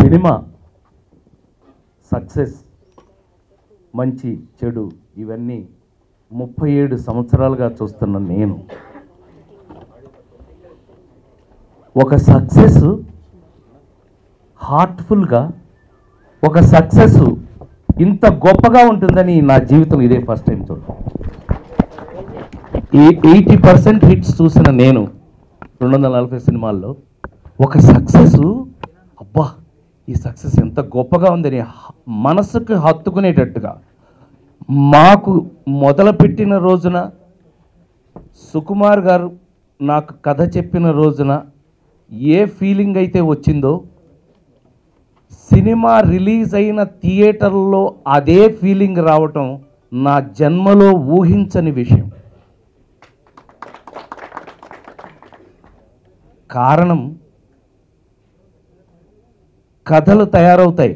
Cinema success, మంచి చెడు ఇవన్నీ 37 సంవత్సరాలుగా చూస్తున్న నేను ఒక సక్సెస్ హార్ట్ఫుల్గా, ఒక సక్సెస్ ఇంత గొప్పగా ఉంటుందని నా జీవితం ఇదే ఫస్ట్ టైం చూడటం. 80% హిట్స్ చూసిన నేను 240 సినిమాల్లో ఒక సక్సెస్, అబ్బా ఈ సక్సెస్ ఎంత గొప్పగా ఉందని మనసుకు హత్తుకునేటట్టుగా, మాకు మొదలుపెట్టిన రోజున సుకుమార్ గారు నాకు కథ చెప్పిన రోజున ఏ ఫీలింగ్ అయితే వచ్చిందో, సినిమా రిలీజ్ అయిన థియేటర్లో అదే ఫీలింగ్ రావటం నా జన్మలో ఊహించని విషయం. కారణం, కథలు తయారవుతాయి,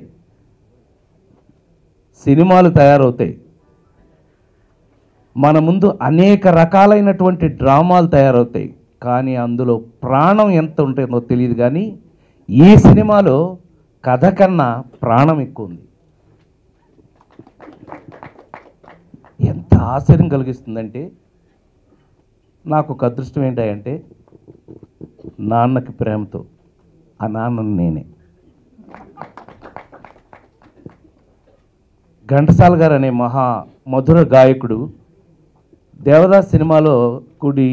సినిమాలు తయారవుతాయి, మన ముందు అనేక రకాలైనటువంటి డ్రామాలు తయారవుతాయి, కానీ అందులో ప్రాణం ఎంత ఉంటుందో తెలియదు. కానీ ఈ సినిమాలో కథ కన్నా ప్రాణం ఎక్కువ ఉంది. ఎంత ఆశ్చర్యం కలిగిస్తుందంటే, నాకు ఒక అదృష్టం ఏంటంటే నాన్నకి ప్రేమతో, ఆ నాన్నని నేనే. ఘంటసాల గారు అనే మహా మధుర గాయకుడు దేవదాస్ సినిమాలో కుడి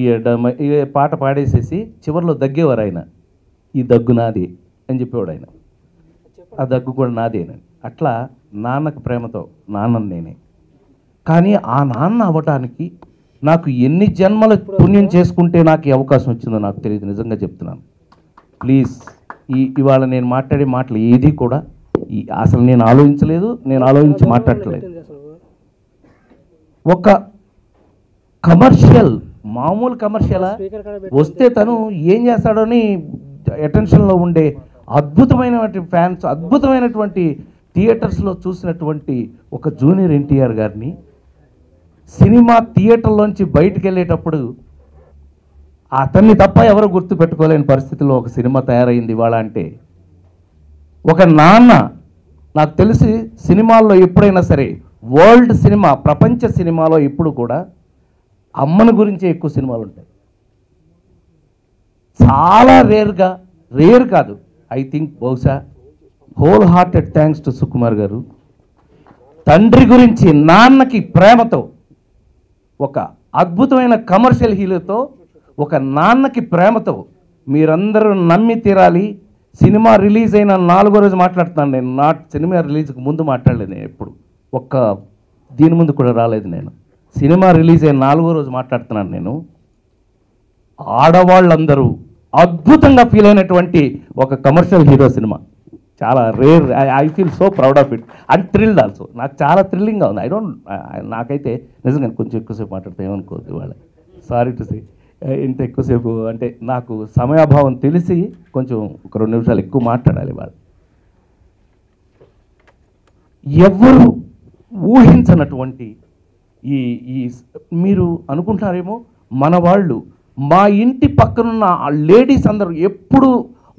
పాట పాడేసేసి చివరిలో దగ్గేవారు ఆయన. ఈ దగ్గు నాది అని చెప్పేవాడు ఆయన. ఆ దగ్గు కూడా నాదేనని. అట్లా నాన్నకు ప్రేమతో నాన్నని నేనే. కానీ ఆ నాన్న అవ్వటానికి నాకు ఎన్ని జన్మల పుణ్యం చేసుకుంటే నాకు ఈ అవకాశం వచ్చిందో నాకు తెలియదు, నిజంగా చెప్తున్నాను. ప్లీజ్, ఇవాళ నేను మాట్లాడే మాటలు ఏది కూడా అసలు నేను ఆలోచించలేదు, నేను ఆలోచించి మాట్లాడట్లేదు. ఒక కమర్షియల్, మామూలు కమర్షియలా వస్తే తను ఏం చేస్తాడని అటెన్షన్లో ఉండే అద్భుతమైనటువంటి ఫ్యాన్స్, అద్భుతమైనటువంటి థియేటర్స్లో చూసినటువంటి ఒక జూనియర్ ఎన్టీఆర్ గారిని సినిమా థియేటర్లోంచి బయటికి వెళ్ళేటప్పుడు అతన్ని తప్ప ఎవరు గుర్తుపెట్టుకోలేని పరిస్థితిలో ఒక సినిమా తయారైంది ఇవాళ. అంటే ఒక నాన్న, నాకు తెలిసి సినిమాల్లో ఎప్పుడైనా సరే, వరల్డ్ సినిమా, ప్రపంచ సినిమాలో ఎప్పుడు కూడా అమ్మని గురించే ఎక్కువ సినిమాలు ఉంటాయి. చాలా రేర్ కాదు, ఐ థింక్ బహుశా whole hearted thanks to Sukumar గారు. తండ్రి గురించి నాన్నకి ప్రేమతో, ఒక అద్భుతమైన కమర్షియల్ హీరోతో, ఒక నాన్నకి ప్రేమతో మీరందరూ నమ్మి తీరాలి. సినిమా రిలీజ్ అయిన 4వ రోజు మాట్లాడుతున్నాను నేను, సినిమా రిలీజ్కి ముందు మాట్లాడలేదు నేను, ఎప్పుడు ఒక్క దీని ముందు కూడా రాలేదు నేను. సినిమా రిలీజ్ అయిన 4వ రోజు మాట్లాడుతున్నాను నేను. ఆడవాళ్ళందరూ అద్భుతంగా ఫీల్ అయినటువంటి ఒక కమర్షియల్ హీరో సినిమా. చాలా rare. I feel so proud of it and thrilled also. నాకు చాలా థ్రిల్లింగ్గా ఉంది. నాకైతే నిజంగా కొంచెం ఎక్కువసేపు మాట్లాడితే ఏమనుకోవద్దు ఇవాళ, సారీ టు సే. ఇంత ఎక్కువసేపు అంటే నాకు సమయాభావం తెలిసి కొంచెం ఒక 2 నిమిషాలు ఎక్కువ మాట్లాడాలి ఇవాళ. ఎవరు ఊహించనటువంటి ఈ మీరు అనుకుంటారేమో, మన వాళ్ళు, మా ఇంటి పక్కనున్న లేడీస్ అందరూ ఎప్పుడు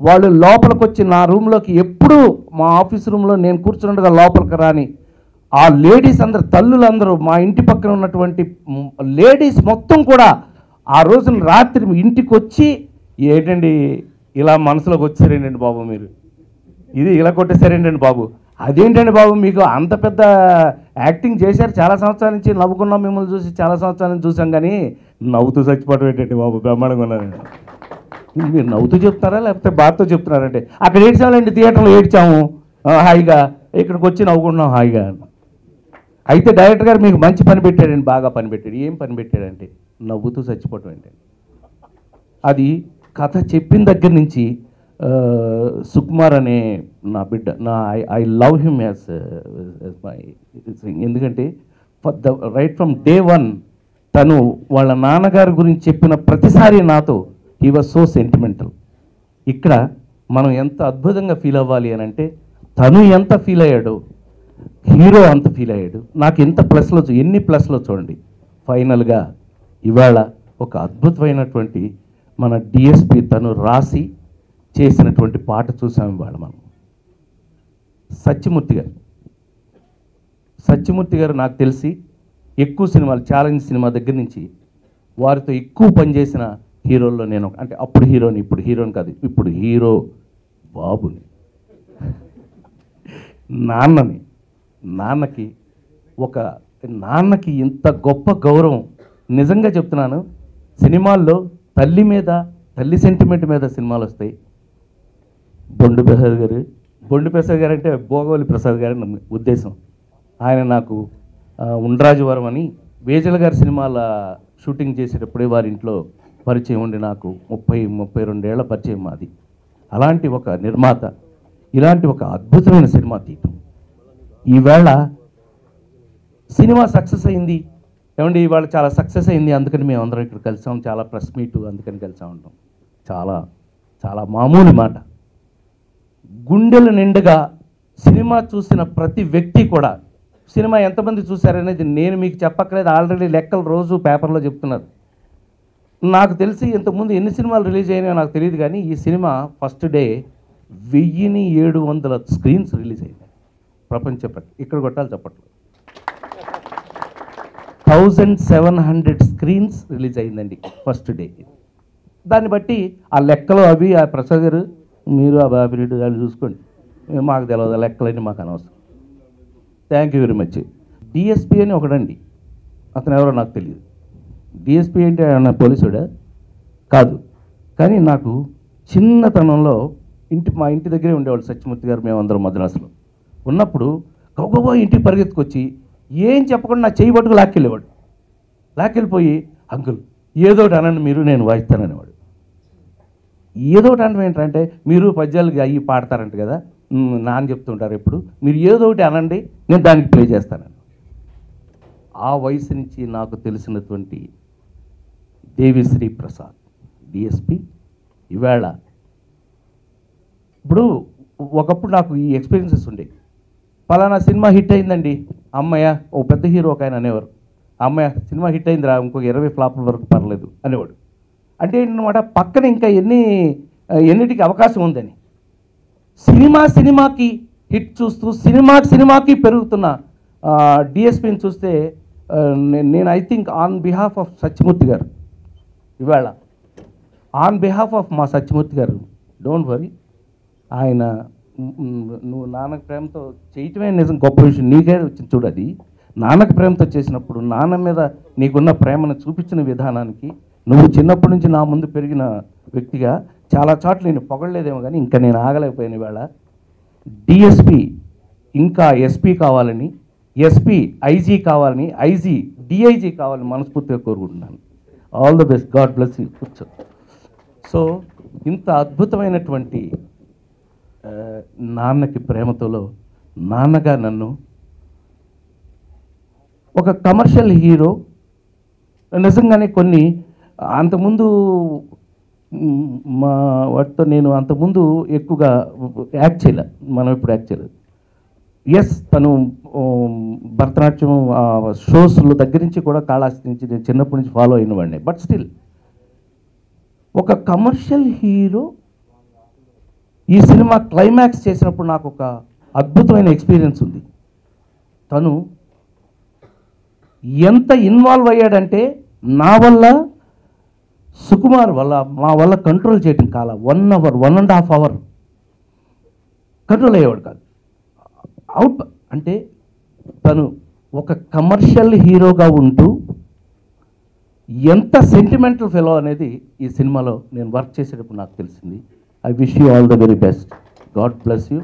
వాళ్ళు లోపలికి వచ్చి నా రూమ్లోకి, ఎప్పుడు మా ఆఫీస్ రూమ్లో నేను కూర్చున్నట్టుగా లోపలికి రాని ఆ లేడీస్ అందరు, తల్లులందరూ, మా ఇంటి పక్కన ఉన్నటువంటి లేడీస్ మొత్తం కూడా ఆ రోజున రాత్రి ఇంటికి వచ్చి, ఏంటండి ఇలా మనసులోకి వచ్చారేంటండి బాబు, మీరు ఇది ఇలా కొట్టేశారేంటండి బాబు, అదేంటండి బాబు మీకు అంత పెద్ద యాక్టింగ్ చేశారు, చాలా సంవత్సరాల నుంచి నవ్వుకున్నాం మిమ్మల్ని చూసి, చాలా సంవత్సరాల నుంచి చూసాం, కానీ నవ్వుతూ చచ్చిపోవటం ఏంటండి బాబు, బ్రహ్మాండంగా ఉన్నారండి. మీరు నవ్వుతూ చెప్తారా లేకపోతే బాధతో చెప్తున్నారంటే, అక్కడ ఏడ్చామండి, థియేటర్లో ఏడ్చాము హాయిగా, ఇక్కడికి వచ్చి నవ్వుకుంటున్నాం హాయిగా. అయితే డైరెక్టర్ గారు మీకు మంచి పని పెట్టాడండి, బాగా పని పెట్టాడు. ఏం పని పెట్టాడంటే నవ్వుతూ చచ్చిపోవటం ఏంటండి. అది కథ చెప్పిన దగ్గర నుంచి సుకుమార్ అనే నా బిడ్డ, I love him as my, ఎందుకంటే రైట్ ఫ్రమ్ డే 1 తను వాళ్ళ నాన్నగారి గురించి చెప్పిన ప్రతిసారి నాతో హీ వాజ్ సో సెంటిమెంటల్. ఇక్కడ మనం ఎంత అద్భుతంగా ఫీల్ అవ్వాలి అని అంటే, తను ఎంత ఫీల్ అయ్యాడో హీరో అంత ఫీల్ అయ్యాడు. నాకు ఎంత ప్లస్లో, ఎన్ని ప్లస్లో చూడండి. ఫైనల్గా ఇవాళ ఒక అద్భుతమైనటువంటి మన డిఎస్పి తను రాసి చేసినటువంటి పాట చూసాం ఇవాళ మనం. సత్యమూర్తి గారు నాకు తెలిసి ఎక్కువ సినిమాలు ఛాలెంజ్ సినిమా దగ్గర నుంచి వారితో ఎక్కువ పనిచేసిన హీరోల్లో నేను అంటే అప్పుడు హీరోని, ఇప్పుడు హీరోని కాదు, ఇప్పుడు హీరో బాబుని, నాన్నకి ఇంత గొప్ప గౌరవం. నిజంగా చెప్తున్నాను, సినిమాల్లో తల్లి సెంటిమెంట్ మీద సినిమాలు వస్తాయి. బొండు ప్రసాద్ గారు అంటే భోగవల్లి ప్రసాద్ గారి ఉద్దేశం. ఆయన నాకు ఉండ్రాజవరం అని వేజల గారి సినిమాల షూటింగ్ చేసేటప్పుడే వారి ఇంట్లో పరిచయం ఉండి నాకు 32 ఏళ్ల పరిచయం మాది. అలాంటి ఒక నిర్మాత ఇలాంటి ఒక అద్భుతమైన సినిమా తీయటం, ఈవేళ సినిమా సక్సెస్ అయింది ఏమండి, ఇవాళ చాలా సక్సెస్ అయింది, అందుకని మేము అందరం ఇక్కడ కలిసాం, చాలా ప్రెస్ మీట్ అందుకని కలిసా ఉంటాం. చాలా చాలా మామూలు మాట. గుండెల నిండుగా సినిమా చూసిన ప్రతి వ్యక్తి కూడా, సినిమా ఎంతమంది చూశారనేది నేను మీకు చెప్పక్కలేదు, ఆల్రెడీ లెక్కలు రోజు పేపర్లో చెప్తున్నారు. నాకు తెలిసి ఇంతకుముందు ఎన్ని సినిమాలు రిలీజ్ అయినాయో నాకు తెలియదు, కానీ ఈ cinema first day 1700 screens release అయినాయి ప్రపంచపటి. ఇక్కడ కొట్టాలి చప్పట్లు. 1700 స్క్రీన్స్ రిలీజ్ అయిందండి ఫస్ట్ డే. దాన్ని బట్టి ఆ లెక్కలు అవి ఆ ప్రసాద్ గారు మీరు ఆ బాబిరెడ్డి వాళ్ళు చూసుకోండి, మాకు తెలియదు లెక్కలన్నీ మాకు అనవసరం. Thank you very much. DSP అని ఒకడండి, అతను ఎవరో నాకు తెలియదు. డిఎస్పీ అంటే నా పోలీసుడా కాదు, కానీ నాకు చిన్నతనంలో మా ఇంటి దగ్గరే ఉండేవాళ్ళు సత్యమూర్తి గారు, మేమందరం మద్రాసులో ఉన్నప్పుడు గౌగవా ఇంటికి పరిగెత్తుకొచ్చి ఏం చెప్పకుండా నా చేయి పట్టుకు లాక్కెళ్ళిపోయి అంకుల్ ఏదో ఒకటి అనండి మీరు, నేను వాయిస్తాననేవాడు. ఏదో ఒకటి అనడం ఏంటంటే, మీరు పద్యాలు అయ్యి పాడతారంట కదా, నాన్న చెప్తుంటారు ఎప్పుడు, మీరు ఏదో ఒకటి అనండి నేను దానికి ప్లే చేస్తానని. ఆ వయసు నుంచి నాకు తెలిసినటువంటి దేవిశ్రీ ప్రసాద్ డిఎస్పి ఈవేళ, ఇప్పుడు ఒకప్పుడు నాకు ఈ ఎక్స్పీరియన్సెస్ ఉండేవి. పలానా సినిమా హిట్ అయిందండి, అమ్మయ్య, ఓ పెద్ద హీరో ఒక ఆయన అనేవారు, అమ్మయ్య సినిమా హిట్ అయిందిరా, ఇంకొక 20 ఫ్లాపుల వరకు పర్లేదు అనేవాడు. అంటే ఏంటన్నమాట, పక్కన ఇంకా ఎన్నిటికి అవకాశం ఉందని. సినిమాకి హిట్ చూస్తూ సినిమాకి పెరుగుతున్న డిఎస్పీని చూస్తే నేను I think on behalf of Satyamurthy గారు, ఇవాళ ఆన్ బిహాఫ్ ఆఫ్ మా సత్యమూర్తి గారు, డోంట్ వరీ, ఆయన నువ్వు నాన్నకు ప్రేమతో చేయటమే నిజం గొప్ప విషయం. నీకే వచ్చింది చూడు, అది నాన్నకు ప్రేమతో చేసినప్పుడు నాన్న మీద నీకున్న ప్రేమను చూపించిన విధానానికి నువ్వు చిన్నప్పటి నుంచి నా ముందు పెరిగిన వ్యక్తిగా చాలా చోట్ల నేను పొగడలేదేమో, కానీ ఇంకా నేను ఆగలేకపోయాను. ఇవాళ డిఎస్పి ఇంకా ఎస్పీ కావాలని, ఎస్పీ ఐజీ కావాలని, ఐజీ డిఐజీ కావాలని మనస్ఫూర్తిగా కోరుకుంటున్నాను. All the best, God bless you. కూర్చో. సో ఇంత అద్భుతమైనటువంటి నాన్నకి ప్రేమతోలో నాన్నగా నన్ను ఒక కమర్షియల్ హీరో నిజంగానే కొన్ని అంతకుముందు మా వాటితో నేను అంతకుముందు ఎక్కువగా యాక్ట్ చేయలే, మనం ఇప్పుడు యాక్ట్ చేయలేదు. ఎస్, తను భరతనాట్యం షోస్ల దగ్గర నుంచి కూడా కాళాస్తి నుంచి నేను చిన్నప్పటి నుంచి ఫాలో అయిన వాడిని. బట్ స్టిల్ ఒక కమర్షియల్ హీరో ఈ సినిమా క్లైమాక్స్ చేసినప్పుడు నాకు ఒక అద్భుతమైన ఎక్స్పీరియన్స్ ఉంది. తను ఎంత ఇన్వాల్వ్ అయ్యాడంటే, నా వల్ల సుకుమార్ వల్ల మా వల్ల కంట్రోల్ చేయటం కాల 1 hour 1.5 hour కంట్రోల్ అయ్యేవాడు కాదు. అవుట్ అంటే తను ఒక కమర్షియల్ హీరోగా ఉంటూ ఎంత సెంటిమెంటల్ ఫెలో అనేది ఈ సినిమాలో నేను వర్క్ చేసేటప్పుడు నాకు తెలిసింది. I wish you all the very best. God bless you.